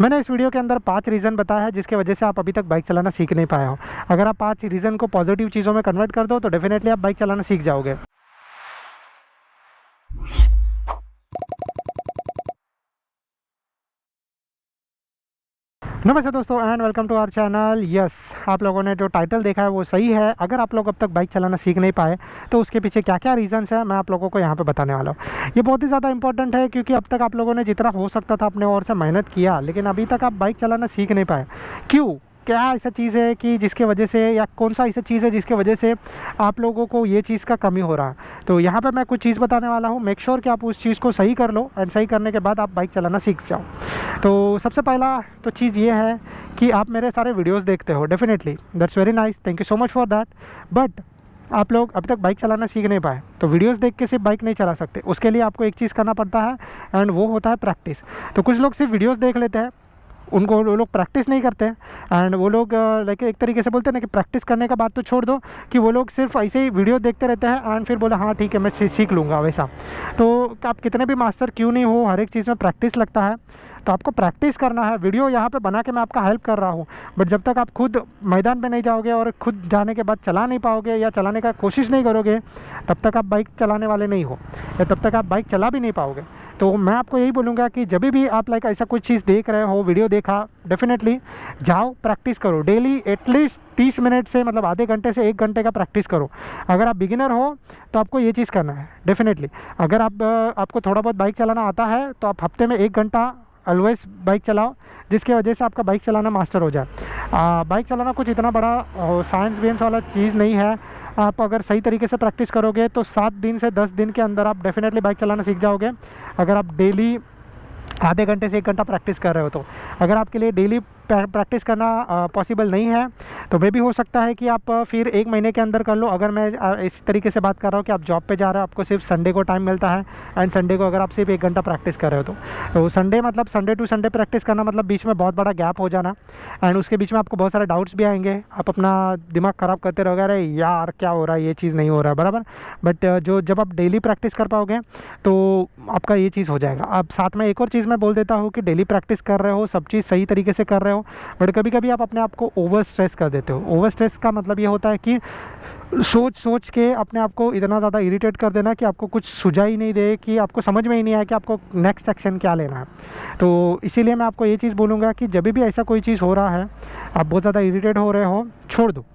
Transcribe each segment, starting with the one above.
मैंने इस वीडियो के अंदर 5 रीज़न बताया है जिसकी वजह से आप अभी तक बाइक चलाना सीख नहीं पाए हो। अगर आप 5 रीज़न को पॉजिटिव चीज़ों में कन्वर्ट कर दो तो डेफिनेटली आप बाइक चलाना सीख जाओगे। नमस्ते दोस्तों and welcome to our channel. Yes, आप लोगों ने जो टाइटल देखा है वो सही है। अगर आप लोग अब तक बाइक चलाना सीख नहीं पाए तो उसके पीछे क्या क्या रीज़न्स हैं मैं आप लोगों को यहाँ पे बताने वाला हूँ। ये बहुत ही ज़्यादा इंपॉर्टेंट है क्योंकि अब तक आप लोगों ने जितना हो सकता था अपने ओर से मेहनत किया, लेकिन अभी तक आप बाइक चलाना सीख नहीं पाए। क्यों? क्या ऐसा चीज़ है कि जिसके वजह से, या कौन सा ऐसा चीज़ है जिसके वजह से आप लोगों को ये चीज़ का कमी हो रहा है? तो यहाँ पे मैं कुछ चीज़ बताने वाला हूँ। मेक श्योर कि आप उस चीज़ को सही कर लो एंड सही करने के बाद आप बाइक चलाना सीख जाओ। तो सबसे पहला तो चीज़ ये है कि आप मेरे सारे वीडियोस देखते हो। Definitely that's very nice, thank you so much for that. But आप लोग अभी तक बाइक चलाना सीख नहीं पाए तो वीडियोस देख के सिर्फ बाइक नहीं चला सकते। उसके लिए आपको एक चीज़ करना पड़ता है एंड वो होता है प्रैक्टिस। तो कुछ लोग सिर्फ वीडियोस देख लेते हैं, उनको वो लोग प्रैक्टिस नहीं करते हैं एंड वो लोग लाइक एक तरीके से बोलते हैं ना कि प्रैक्टिस करने का बात तो छोड़ दो, कि वो लोग सिर्फ ऐसे ही वीडियो देखते रहते हैं एंड फिर बोले हाँ ठीक है मैं सीख लूँगा वैसा। तो आप कितने भी मास्टर क्यों नहीं हो, हर एक चीज़ में प्रैक्टिस लगता है। तो आपको प्रैक्टिस करना है। वीडियो यहाँ पे बना के मैं आपका हेल्प कर रहा हूँ, बट जब तक आप खुद मैदान पे नहीं जाओगे और खुद जाने के बाद चला नहीं पाओगे या चलाने का कोशिश नहीं करोगे तब तक आप बाइक चलाने वाले नहीं हो, या तब तक आप बाइक चला भी नहीं पाओगे। तो मैं आपको यही बोलूँगा कि जब भी आप लाइक ऐसा कुछ चीज़ देख रहे हो, वीडियो देखा, डेफिनेटली जाओ प्रैक्टिस करो। डेली एटलीस्ट 30 मिनट से मतलब आधे घंटे से 1 घंटे का प्रैक्टिस करो। अगर आप बिगिनर हो तो आपको ये चीज़ करना है डेफिनेटली। अगर आपको थोड़ा बहुत बाइक चलाना आता है तो आप हफ्ते में 1 घंटा ऑलवेज बाइक चलाओ, जिसकी वजह से आपका बाइक चलाना मास्टर हो जाए। बाइक चलाना कुछ इतना बड़ा साइंस वेंस वाला चीज़ नहीं है। आप अगर सही तरीके से प्रैक्टिस करोगे तो 7 दिन से 10 दिन के अंदर आप डेफिनेटली बाइक चलाना सीख जाओगे। अगर आप डेली आधे घंटे से 1 घंटा प्रैक्टिस कर रहे हो तो। अगर आपके लिए डेली प्रैक्टिस करना पॉसिबल नहीं है तो मे भी हो सकता है कि आप फिर 1 महीने के अंदर कर लो। अगर मैं इस तरीके से बात कर रहा हूँ कि आप जॉब पे जा रहे हो, आपको सिर्फ संडे को टाइम मिलता है एंड संडे को अगर आप सिर्फ 1 घंटा प्रैक्टिस कर रहे हो तो संडे मतलब संडे टू संडे प्रैक्टिस करना मतलब बीच में बहुत बड़ा गैप हो जाना एंड उसके बीच में आपको बहुत सारे डाउट्स भी आएंगे। आप अपना दिमाग ख़राब करते रहोगे, अरे यार क्या हो रहा है, ये चीज़ नहीं हो रहा है बराबर। बट जब आप डेली प्रैक्टिस कर पाओगे तो आपका ये चीज़ हो जाएगा। अब साथ में एक और चीज़ मैं बोल देता हूँ कि डेली प्रैक्टिस कर रहे हो, सब चीज़ सही तरीके से कर रहे हो, बट कभी कभी आप अपने आप को ओवर स्ट्रेस कर देते हो। ओवर स्ट्रेस का मतलब ये होता है कि सोच के अपने आप को इतना ज़्यादा इरिटेट कर देना कि आपको कुछ सुझा ही नहीं दे, कि आपको समझ में ही नहीं आया कि आपको नेक्स्ट एक्शन क्या लेना है। तो इसीलिए मैं आपको ये चीज़ बोलूँगा कि जब भी ऐसा कोई चीज़ हो रहा है, आप बहुत ज़्यादा इरिटेट हो रहे हो, छोड़ दो,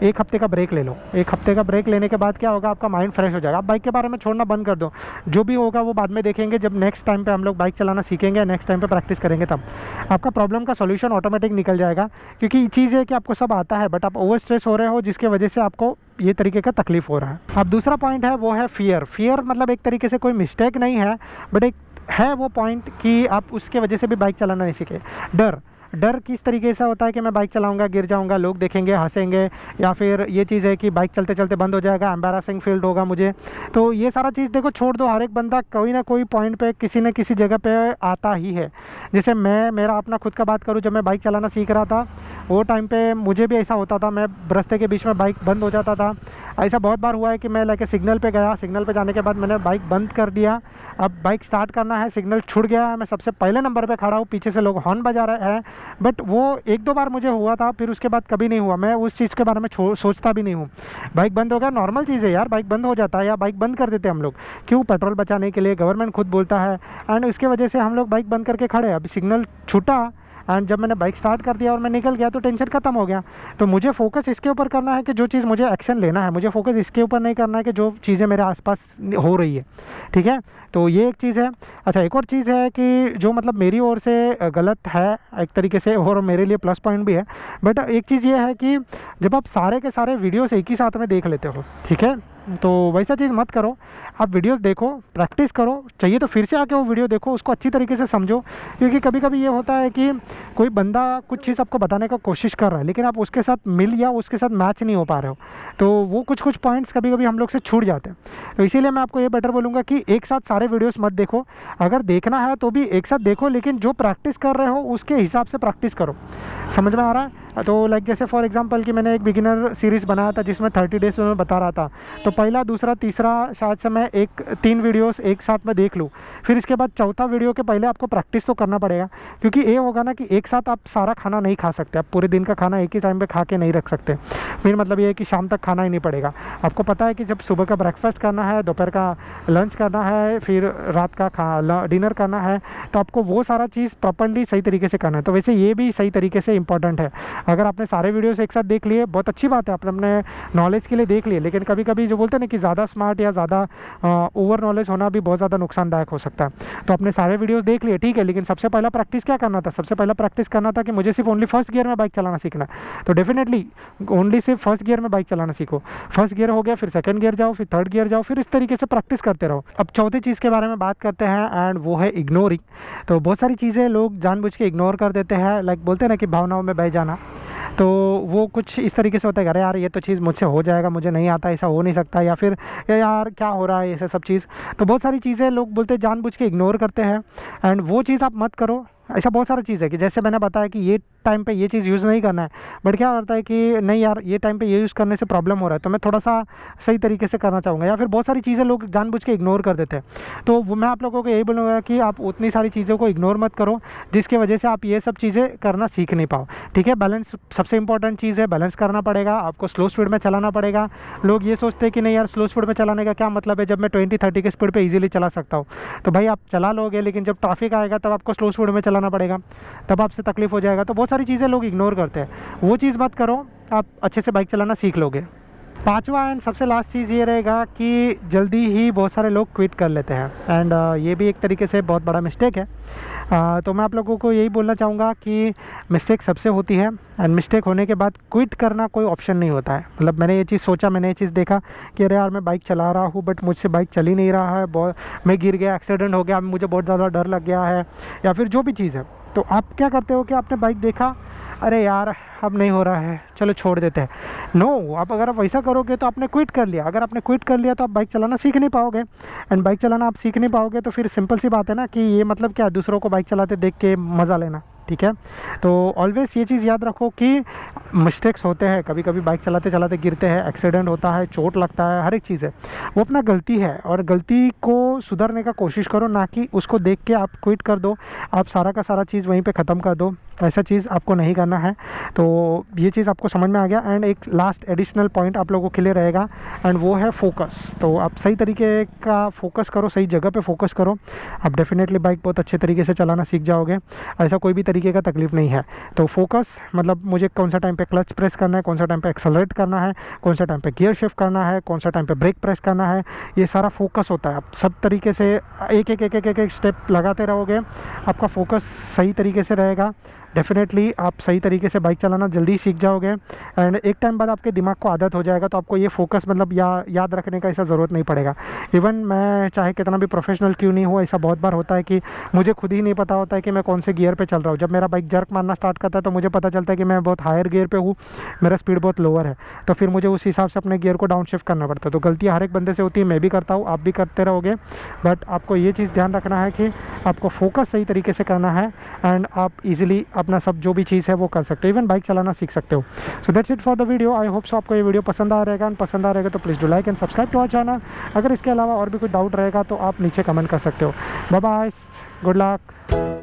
1 हफ्ते का ब्रेक ले लो। 1 हफ्ते का ब्रेक लेने के बाद क्या होगा, आपका माइंड फ्रेश हो जाएगा। आप बाइक के बारे में छोड़ना बंद कर दो। जो भी होगा वो बाद में देखेंगे, जब नेक्स्ट टाइम पे हम लोग बाइक चलाना सीखेंगे, नेक्स्ट टाइम पे प्रैक्टिस करेंगे, तब आपका प्रॉब्लम का सॉल्यूशन ऑटोमेटिक निकल जाएगा। क्योंकि चीज़ है कि आपको सब आता है बट आप ओवर स्ट्रेस हो रहे हो, जिसके वजह से आपको ये तरीके का तकलीफ हो रहा है। अब दूसरा पॉइंट है वो है फियर। फियर मतलब एक तरीके से कोई मिस्टेक नहीं है, बट एक है वो पॉइंट कि आप उसके वजह से भी बाइक चलाना नहीं सीखे। डर किस तरीके से होता है कि मैं बाइक चलाऊंगा, गिर जाऊंगा, लोग देखेंगे, हंसेंगे, या फिर ये चीज़ है कि बाइक चलते चलते बंद हो जाएगा, एम्बैरासिंग फील्ड होगा मुझे। तो ये सारा चीज़ देखो छोड़ दो। हर एक बंदा कोई ना कोई पॉइंट पे किसी न किसी जगह पे आता ही है। जैसे मेरा अपना खुद का बात करूँ, जब मैं बाइक चलाना सीख रहा था वो टाइम पे मुझे भी ऐसा होता था, मैं रास्ते के बीच में बाइक बंद हो जाता था। ऐसा बहुत बार हुआ है कि मैं लेके सिग्नल पे गया, सिग्नल पे जाने के बाद मैंने बाइक बंद कर दिया, अब बाइक स्टार्ट करना है, सिग्नल छूट गया है, मैं सबसे पहले नंबर पे खड़ा हूँ, पीछे से लोग हॉर्न बजा रहे हैं। बट वो 1-2 बार मुझे हुआ था, फिर उसके बाद कभी नहीं हुआ। मैं उस चीज़ के बारे में सोचता भी नहीं हूँ। बाइक बंद हो गया, नॉर्मल चीज़ है यार, बाइक बंद हो जाता है या बाइक बंद कर देते हैं हम लोग। क्यों? पेट्रोल बचाने के लिए, गवर्नमेंट खुद बोलता है एंड उसके वजह से हम लोग बाइक बंद करके खड़े। अब सिग्नल छूटा एंड जब मैंने बाइक स्टार्ट कर दिया और मैं निकल गया तो टेंशन खत्म हो गया। तो मुझे फोकस इसके ऊपर करना है कि जो चीज़ मुझे एक्शन लेना है, मुझे फोकस इसके ऊपर नहीं करना है कि जो चीज़ें मेरे आसपास हो रही है। ठीक है, तो ये एक चीज़ है। अच्छा, एक और चीज़ है कि जो मतलब मेरी ओर से गलत है एक तरीके से और मेरे लिए प्लस पॉइंट भी है, बट एक चीज़ ये है कि जब आप सारे के सारे वीडियोस एक ही साथ में देख लेते हो, ठीक है, तो वैसा चीज़ मत करो। आप वीडियोस देखो, प्रैक्टिस करो, चाहिए तो फिर से आके वो वीडियो देखो, उसको अच्छी तरीके से समझो। क्योंकि कभी कभी ये होता है कि कोई बंदा कुछ चीज़ आपको बताने का कोशिश कर रहा है लेकिन आप उसके साथ मिल या उसके साथ मैच नहीं हो पा रहे हो, तो वो कुछ पॉइंट्स कभी कभी हम लोग से छूट जाते हैं। तो इसीलिए मैं आपको ये बेटर बोलूँगा कि एक साथ सारे वीडियोस मत देखो। अगर देखना है तो भी एक साथ देखो, लेकिन जो प्रैक्टिस कर रहे हो उसके हिसाब से प्रैक्टिस करो। समझ में आ रहा है? तो लाइक जैसे फॉर एग्जांपल कि मैंने एक बिगिनर सीरीज़ बनाया था जिसमें 30 डेज़ में मैं बता रहा था, तो पहला, दूसरा, तीसरा शायद से मैं 3 वीडियोस एक साथ में देख लूँ, फिर इसके बाद चौथा वीडियो के पहले आपको प्रैक्टिस तो करना पड़ेगा, क्योंकि ये होगा ना कि एक साथ आप सारा खाना नहीं खा सकते, आप पूरे दिन का खाना एक ही टाइम पे खा के नहीं रख सकते। फिर मतलब ये है कि शाम तक खाना ही नहीं पड़ेगा। आपको पता है कि जब सुबह का ब्रेकफास्ट करना है, दोपहर का लंच करना है, फिर रात का डिनर करना है, तो आपको वो सारा चीज़ प्रॉपर्ली सही तरीके से करना है। तो वैसे ये भी सही तरीके से इंपॉर्टेंट है। अगर आपने सारे वीडियोस एक साथ देख लिए, बहुत अच्छी बात है, आपने अपने नॉलेज के लिए देख लिए, लेकिन कभी कभी जो बोलते हैं ना कि ज़्यादा स्मार्ट या ज़्यादा ओवर नॉलेज होना भी बहुत ज़्यादा नुकसानदायक हो सकता है। तो आपने सारे वीडियोस देख लिए, ठीक है, लेकिन सबसे पहला प्रैक्टिस क्या करना था? सबसे पहला प्रैक्टिस करना था कि मुझे सिर्फ ओनली फर्स्ट गियर में बाइक चलाना सीखना है। तो डेफिनेटली ओनली सिर्फ फर्स्ट गियर में बाइक चलाना सीखो। फर्स्ट गियर हो गया, फिर सेकंड गियर जाओ, फिर थर्ड गियर जाओ, फिर इस तरीके से प्रैक्टिस करते रहो। अब चौथी चीज़ के बारे में बात करते हैं, एंड वो है इग्नोरिंग। तो बहुत सारी चीज़ें लोग जानबूझ के इग्नोर कर देते हैं, लाइक बोलते हैं ना कि भावनाओं में बह जाना। तो वो कुछ इस तरीके से होता है, अरे यार ये तो चीज़ मुझसे हो जाएगा, मुझे नहीं आता, ऐसा हो नहीं सकता, या फिर यार क्या हो रहा है, ऐसे सब चीज़। तो बहुत सारी चीज़ें लोग बोलते हैं, जानबूझ के इग्नोर करते हैं, एंड वो चीज़ आप मत करो। ऐसा बहुत सारा चीज़ है कि जैसे मैंने बताया कि ये टाइम पे ये चीज़ यूज़ नहीं करना है, बट क्या करता है कि नहीं यार ये टाइम पे ये यूज़ करने से प्रॉब्लम हो रहा है, तो मैं थोड़ा सा सही तरीके से करना चाहूँगा, या फिर बहुत सारी चीज़ें लोग जानबूझ के इग्नोर कर देते हैं। तो वो मैं आप लोगों को यही बोलूँगा कि आप उतनी सारी चीज़ों को इग्नोर मत करो जिसकी वजह से आप ये सब चीज़ें करना सीख नहीं पाओ, ठीक है। बैलेंस सबसे इंपॉर्टेंट चीज़ है, बैलेंस करना पड़ेगा, आपको स्लो स्पीड में चलाना पड़ेगा। लोग ये सोचते हैं कि नहीं यार स्लो स्पीड में चलाने का क्या मतलब है, जब मैं 20-30 की स्पीड पर ईजिली चला सकता हूँ। तो भाई आप चला लोगे, लेकिन जब ट्रैफिक आएगा तब आपको स्लो स्पीड में चलाना पड़ेगा, तब आपसे तकलीफ हो जाएगा। तो बहुत सारी चीज़ें लोग इग्नोर करते हैं, वो चीज़ मत करो, आप अच्छे से बाइक चलाना सीख लोगे। पांचवा एंड सबसे लास्ट चीज़ ये रहेगा कि जल्दी ही बहुत सारे लोग क्विट कर लेते हैं, एंड ये भी एक तरीके से बहुत बड़ा मिस्टेक है। तो मैं आप लोगों को यही बोलना चाहूँगा कि मिस्टेक सबसे होती है, एंड मिस्टेक होने के बाद क्विट करना कोई ऑप्शन नहीं होता है। मतलब मैंने ये चीज़ सोचा, मैंने ये चीज़ देखा कि अरे यार मैं बाइक चला रहा हूँ बट मुझसे बाइक चल ही नहीं रहा है, मैं गिर गया, एक्सीडेंट हो गया, मुझे बहुत ज़्यादा डर लग गया है, या फिर जो भी चीज़ है। तो आप क्या करते हो कि आपने बाइक देखा, अरे यार अब नहीं हो रहा है, चलो छोड़ देते हैं। नो, आप अगर आप वैसा करोगे तो आपने क्विट कर लिया। अगर आपने क्विट कर लिया तो आप बाइक चलाना सीख नहीं पाओगे, एंड बाइक चलाना आप सीख नहीं पाओगे तो फिर सिंपल सी बात है ना कि ये मतलब क्या, दूसरों को बाइक चलाते देख के मज़ा लेना, ठीक है। तो ऑलवेज़ ये चीज़ याद रखो कि मिस्टेक्स होते हैं, कभी कभी बाइक चलाते चलाते गिरते हैं, एक्सीडेंट होता है, चोट लगता है, हर एक चीज़ है, वो अपना गलती है, और गलती को सुधारने का कोशिश करो, ना कि उसको देख के आप क्विट कर दो, आप सारा का सारा चीज़ वहीं पे ख़त्म कर दो। ऐसा चीज़ आपको नहीं करना है। तो ये चीज़ आपको समझ में आ गया। एंड एक लास्ट एडिशनल पॉइंट आप लोगों के लिए रहेगा, एंड वो है फोकस। तो आप सही तरीके का फोकस करो, सही जगह पे फोकस करो, आप डेफिनेटली बाइक बहुत अच्छे तरीके से चलाना सीख जाओगे। ऐसा कोई भी तरीके का तकलीफ नहीं है। तो फोकस मतलब मुझे कौन सा टाइम पे क्लच प्रेस करना है, कौन सा टाइम पे एक्सेलरेट करना है, कौन सा टाइम पे गियर शिफ्ट करना है, कौन सा टाइम पे ब्रेक प्रेस करना है, ये सारा फोकस होता है। आप सब तरीके से एक एक स्टेप लगाते रहोगे, आपका फोकस सही तरीके से रहेगा, डेफिनेटली आप सही तरीके से बाइक चलाना जल्दी सीख जाओगे। एंड एक टाइम बाद आपके दिमाग को आदत हो जाएगा, तो आपको ये फोकस मतलब याद रखने का ऐसा ज़रूरत नहीं पड़ेगा। इवन मैं चाहे कितना भी प्रोफेशनल क्यों नहीं हो, ऐसा बहुत बार होता है कि मुझे खुद ही नहीं पता होता है कि मैं कौन से गियर पे चल रहा हूँ। जब मेरा बाइक जर्क मारना स्टार्ट करता है तो मुझे पता चलता है कि मैं बहुत हायर गियर पे हूँ, मेरा स्पीड बहुत लोअर है, तो फिर मुझे उस हिसाब से अपने गियर को डाउन शिफ्ट करना पड़ता है। तो गलतियाँ हर एक बंदे से होती है, मैं भी करता हूँ, आप भी करते रहोगे, बट आपको ये चीज़ ध्यान रखना है कि आपको फोकस सही तरीके से करना है, एंड आप ईजिली अपना सब जो भी चीज़ है वो कर सकते हो, इवन बाइक चलाना सीख सकते हो। So that's it for the video. I hope so आपको ये वीडियो पसंद आ रहेगा, एंड पसंद आ रहेगा तो please do like and subscribe to our channel. अगर इसके अलावा और भी कुछ डाउट रहेगा तो आप नीचे कमेंट कर सकते हो। Bye bye, good luck.